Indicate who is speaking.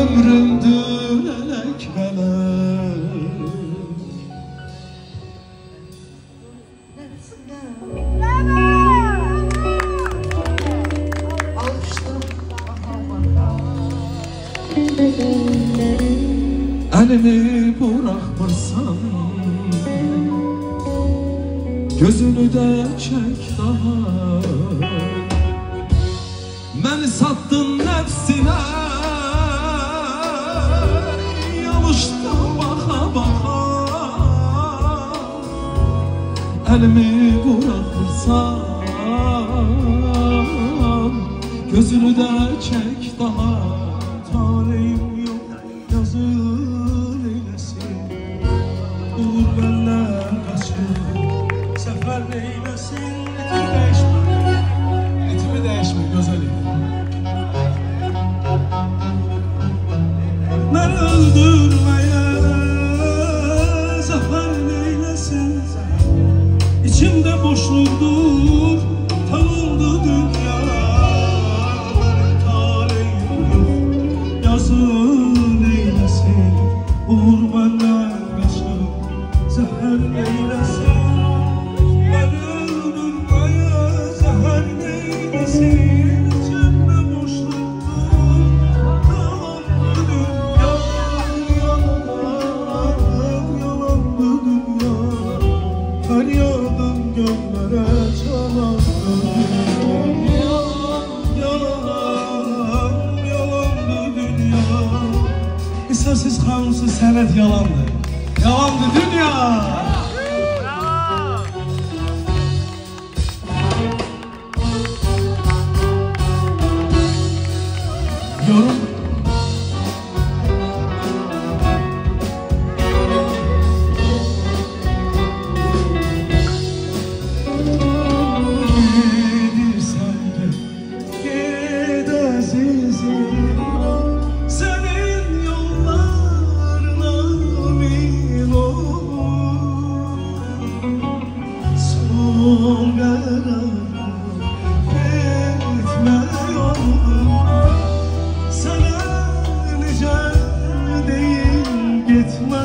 Speaker 1: ömrümdür elek belek. Elimi bırakmırsan gözünü de çek daha. Beni sattın nefsine, yalıştım baka baka. Elimi bırakırsan gözünü de çek daha. Talihim yok yazır eylesin, uğur benden kaçır sefer eylesin. Ritmi değişme, ritmi değişme güzelim. Ben öldürmeye zafer eylesin. İçimde boşluktur, tanındı dünya. Benim talihim yok yazın eylesin, uğur benden kaçır sefer eylesin. Ben öldürmeye zafer eylesin. Feryadım göllere çalandı, yalandı dünya. İsa'sız kanunsuz senet yalandı, yalandı dünya. Yorum. Senin yollarına min olur, son kararı etme yolum. Sana nice değil gitme.